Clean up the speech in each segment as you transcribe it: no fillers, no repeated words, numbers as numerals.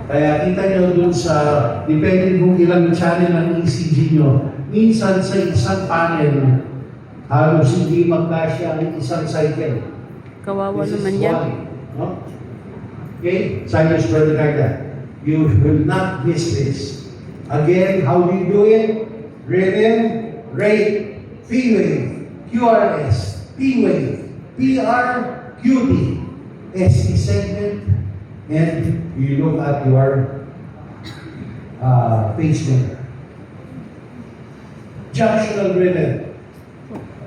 Kaya kita nyo dun sa, depende kung ilang channel ang ECG nyo, minsan sa isang panel, halos hindi magkasya ang isang cycle. Kawawa This is naman yan. why, no? Okay, Sinus Brother, you will not miss this. Again, how do you do it? Rhythm, rate, P-wave, QRS, P-wave, PR, QT, ST segment, and you look at your pacemaker. Junctional rhythm.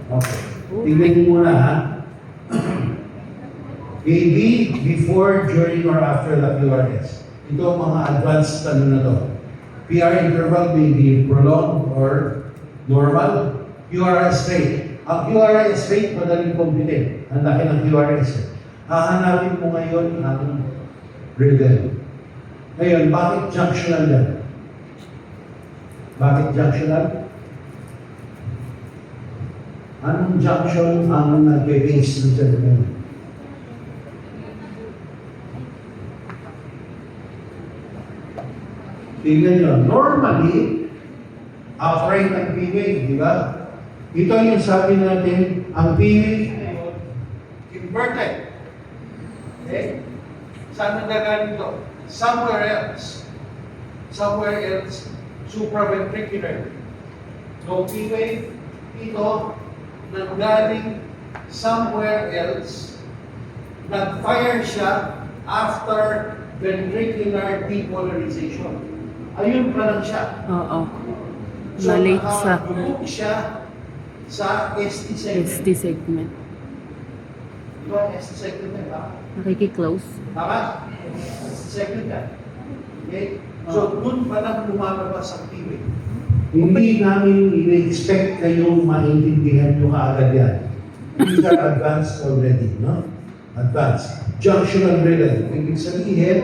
Okay. Tingnan mo muna ha. AB, before, during, or after the QRS. Ito ang mga advanced ano na to. PR interval may be prolonged or normal. QRS rate. Ang QRS rate, madaling computin. Ang laki ng QRS. Hahanapin mo ngayon ang rhythm. Ngayon, bakit junctional yan? Bakit junctional? Anong junction ang nag-base ng segment? Tingnan nyo, normally, upright ang P-wave, di ba? Ito yung sabi natin, ang P-wave ngayon, inverted. Okay? Saan nagagaling ito? Somewhere else. Somewhere else, supraventricular. No P-wave, ito, nanggaling somewhere else, nag-fire siya after ventricular depolarization. Ayun pa lang siya. Oo. So, Malate sa nakabulok siya sa ST segment. ST segment. Ito ang ST segment na, ba? Nakiki-close. Tama? ST segment yan. Okay? So, dun pa lang lumalabas ang P-wave. Hindi namin in-expect kayong maintindihan nyo kaagad yan. These are advanced already, no? Advanced. Junctional rhythm. Ibig sabihin,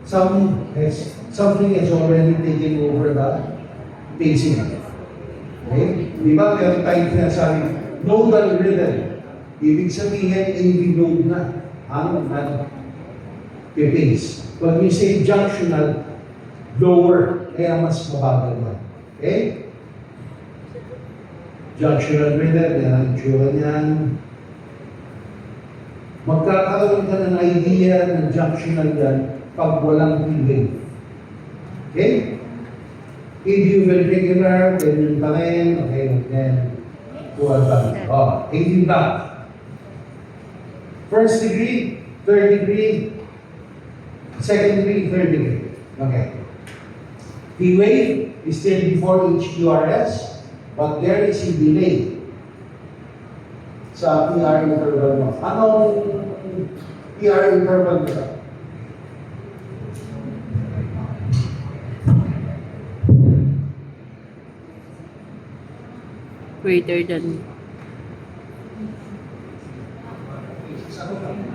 something has already taken over the pacing. Okay? Di ba meron tayong sinasabi, nodal rhythm. Ibig sabihin, AV node na ang pace. Pag you say junctional, lower, kaya mas mabagal ba? Okay? Junctional rhythm, yan ang itsura niyan. Magkakaroon ka ng idea ng junctional yan pag walang P-wave. Okay? Idioventricular, ganyan pa rin. Okay, then, buwan pa rin. Oh, 18 back. First degree, third degree, second degree, third degree. Okay. P-wave is still before each QRS, but there is a delay sa PR interval mo. Anong PR interval nito? Greater than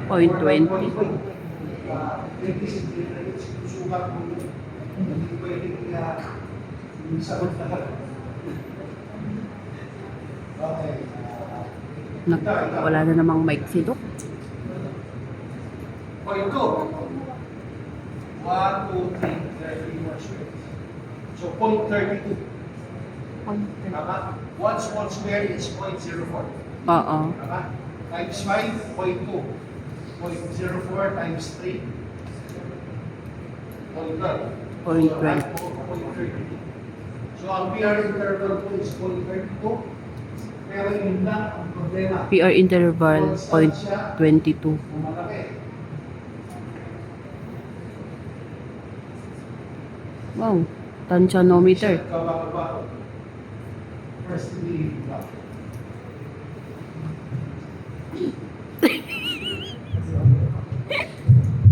0.20. Wala na namang mic si Doc. Point 2. 1, 2, 3, 3 more squares. So, point 32. Tama? 1 small square is 0.04. Oo. Tama? Times 5, 0.2. 0.04 times 3. 0.12. 0.12. So, ang PR interval po is 0.32. Pero yun lang ang problema. PR interval Constant siya, 0.22. malaki. Wow. Tensionometer. Siya kababa. First degree block.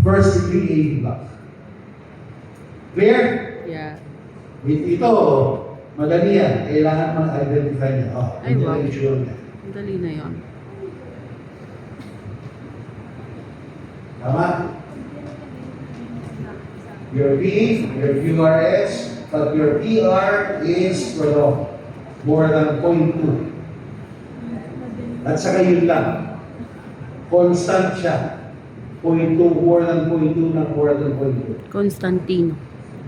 First degree AV block. Clear? Yeah. Ito, madali yan. Kailangan mag-identify niya. Oh, Ay, ito wow. ang issue niya. Ang dali na yun. Tama? Your P, your QRS, but your PR is more than 0.2. At saka yun lang. Constant siya. 0.2, more than 0.2 na more than 0.2. Constantino.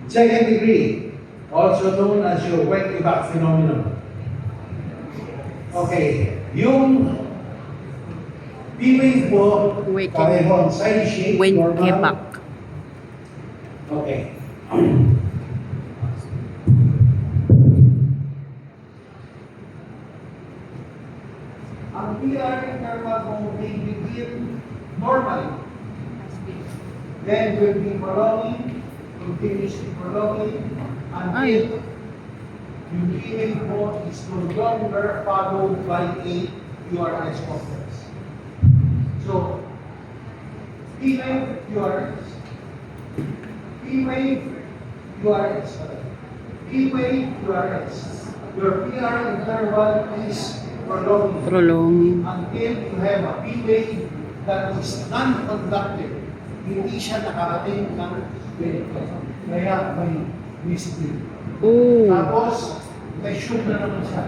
Second degree, also known as your wet evac phenomenon. Okay, yung P-wave po, Wet pareho, side shape, When normal. Quebec. Okay. Ang PR interval mo may begin normally. Then will be prolonging, continuously prolonging, Ay. until yung PA mo is no longer followed by a QRS complex. So, P-wave, QRS. P-wave, QRS. P-wave, QRS. Your PR interval is prolonging Prolonging. until you have a P-wave that is non-conductive. Hindi siya nakarating ng spirito. Kaya may mystery. Oh, Tapos, may shoot na naman siya.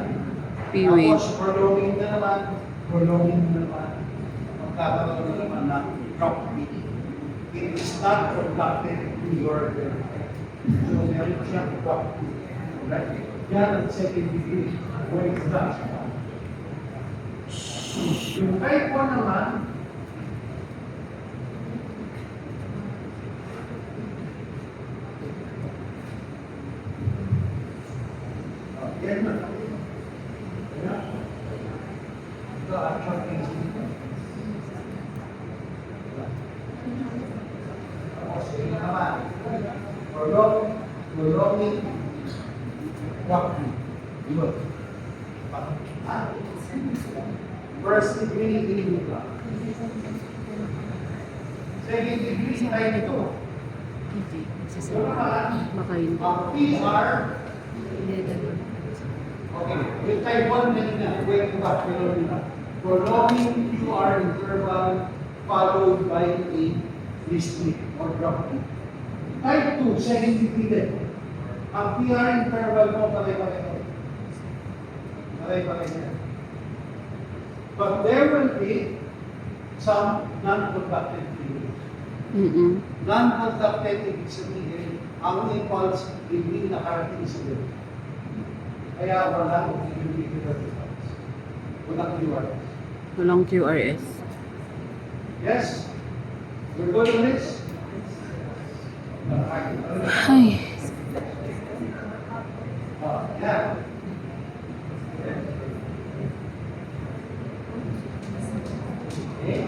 P-wave. Tapos, prolonging na naman. Prolonging na naman. Magkakaroon na naman ng drop beat. It is not conducted to your brain. So, meron siyang drop beat. Right? Yan ang second degree. Where is that? Yung type 1 naman, yan na. Yan. Ito, actual case dito. Tapos, yun naman. Prolonging, walking. Yun. Ha? First degree, hindi ka. Second degree, tayo nito. Yun naman, Baka hindi. ang PR, okay, yung type 1 kanina, wait back, prolonging QR interval followed by a listening or dropping. Type 2, second degree din. Ang PR interval mo, pare-pareho. Pare-pareho. But there will be some non-conductive periods. Non-conductive, ibig sabihin, ang impulse hindi nakarating sa loob. Kaya wala kong individual results. Walang QRS. Walang QRS. Yes? We're good on this? Ay. Yeah. Okay.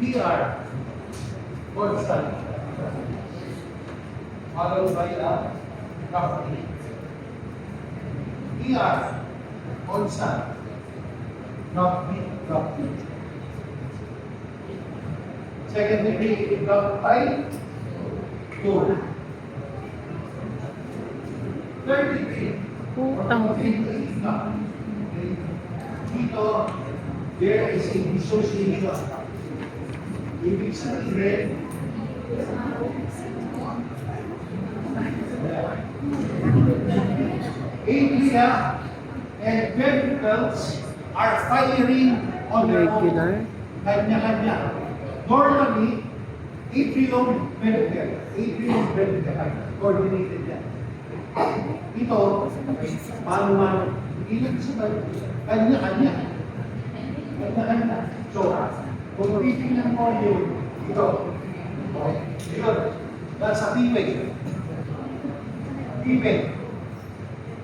PR. Constant. Followed by the property. PR. Constant. Not beat, not beat. Second degree, block by 2. Third degree, Putang. dito, there is a dissociation. Ibig sabihin, atria and ventricles are firing on their own. Regular. Kanya-kanya. Normally, atrium, ventricle, coordinated yan. Ito, paano, ilan sa kanya-kanya. Kanya-kanya. So, kung titignan mo yung ito, yun, that's a P-wave. P-wave.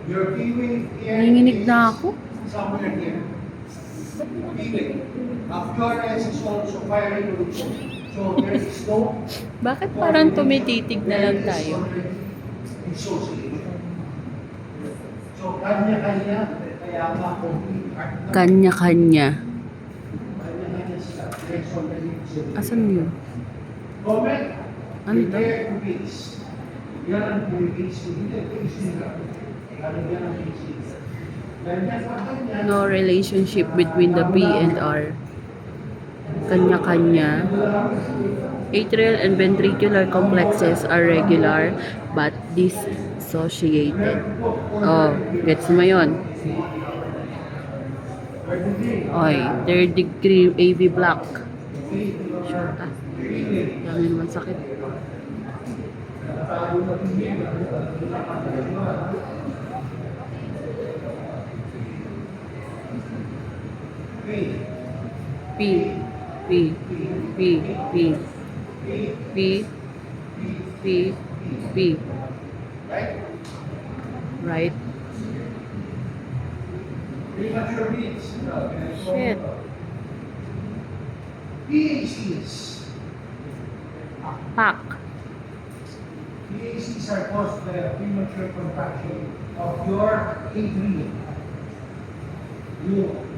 Your P-wave here Nanginginig na is ako. somewhere here. P-wave. QRS is also firing also. So there is no Bakit parang tumititig na lang tayo? dissociation. So kanya-kanya, kaya nga complete art na Kanya-kanya. kanya-kanya sila. There's already dissociation. Asan yun? Comment, Ano to? prepare to base. Yan ang base. Hindi, base nila. Yan ang base nila. Ganyan pa kanya. No relationship between the B and R. Kanya-kanya. Atrial and ventricular complexes are regular but dissociated. Oh, gets mo yun? Oy, third degree AV block. Short ah. Dami naman sakit. P. P. P. P. P. P. P. Right? Premature beats. Shit. PACs. Pack. PACs are caused by a premature contraction of your atrium. You